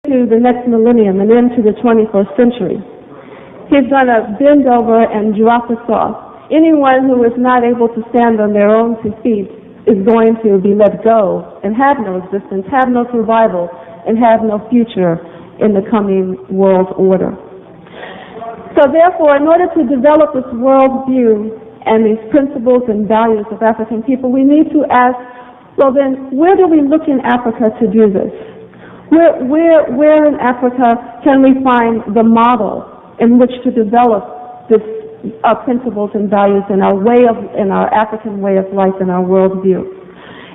into the next millennium and into the 21st century, he's going to bend over and drop us off. Anyone who is not able to stand on their own two feet is going to be let go and have no existence, have no survival, and have no future in the coming world order. So therefore, in order to develop this world view and these principles and values of African people, we need to ask, well then, where do we look in Africa to do this? Where in Africa can we find the model in which to develop this, our principles and values and our African way of life and our world view?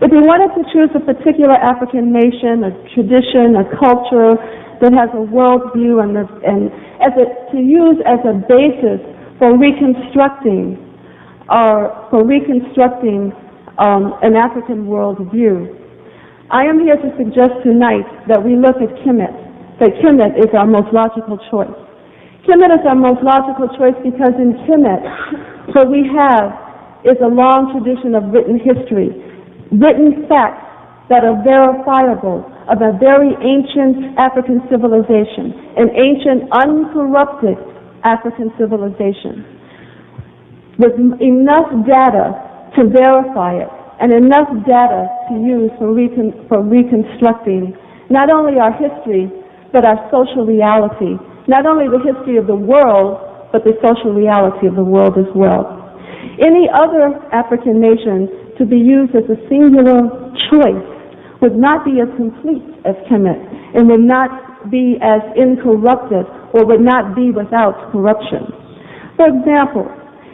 If we wanted to choose a particular African nation, a tradition, a culture that has a world view and to use as a basis for reconstructing an African world view, I am here to suggest tonight that we look at Kemet, that Kemet is our most logical choice. Kemet is our most logical choice because in Kemet, what we have is a long tradition of written history, written facts that are verifiable of a very ancient African civilization, an ancient, uncorrupted African civilization, with enough data to verify it and enough data to use for reconstructing not only our history, but our social reality, not only the history of the world, but the social reality of the world as well. Any other African nation to be used as a singular choice would not be as complete as Kemet and would not be as incorrupted or would not be without corruption. For example,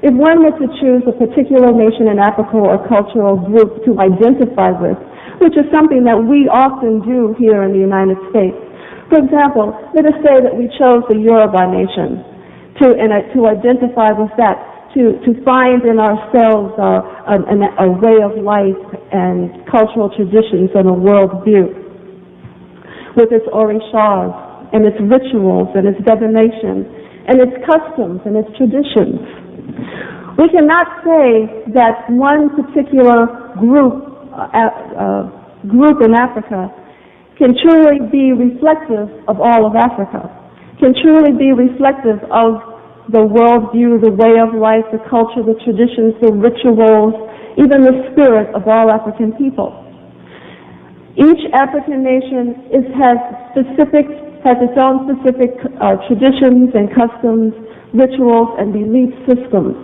if one were to choose a particular nation in Africa or cultural group to identify with, which is something that we often do here in the United States. For example, let us say that we chose the Yoruba nation to identify with that, to find in ourselves a way of life and cultural traditions and a world view with its orishas and its rituals and its divination and its customs and its traditions. We cannot say that one particular group in Africa can truly be reflective of all of Africa, can truly be reflective of the worldview, the way of life, the culture, the traditions, the rituals, even the spirit of all African people. Each African nation has its own specific traditions and customs, rituals, and belief systems.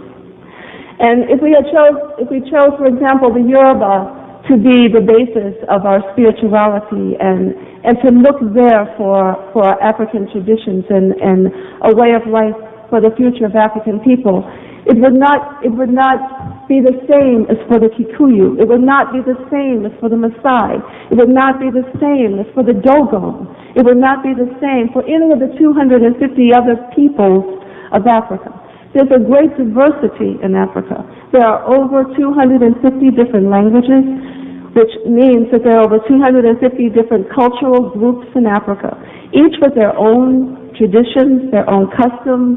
And if we chose, for example, the Yoruba to be the basis of our spirituality and to look there for our African traditions and a way of life for the future of African people, it would not be the same as for the Kikuyu. It would not be the same as for the Maasai. It would not be the same as for the Dogon. It would not be the same for any of the 250 other peoples of Africa. There's a great diversity in Africa. There are over 250 different languages, which means that there are over 250 different cultural groups in Africa, each with their own traditions, their own customs,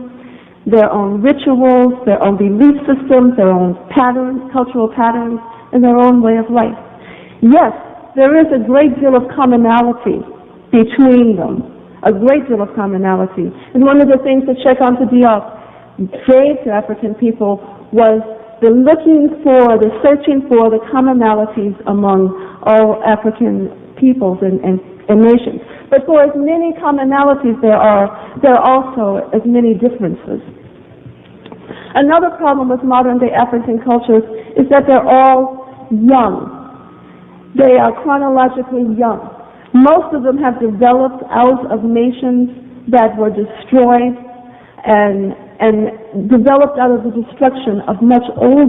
their own rituals, their own belief systems, their own patterns, cultural patterns, and their own way of life. Yes, there is a great deal of commonality between them, a great deal of commonality. And one of the things that Cheikh Anta Diop gave to African people was the searching for the commonalities among all African peoples and nations. But for as many commonalities there are also as many differences. Another problem with modern-day African cultures is that they're all young. They are chronologically young. Most of them have developed out of nations that were destroyed and developed out of the destruction of much older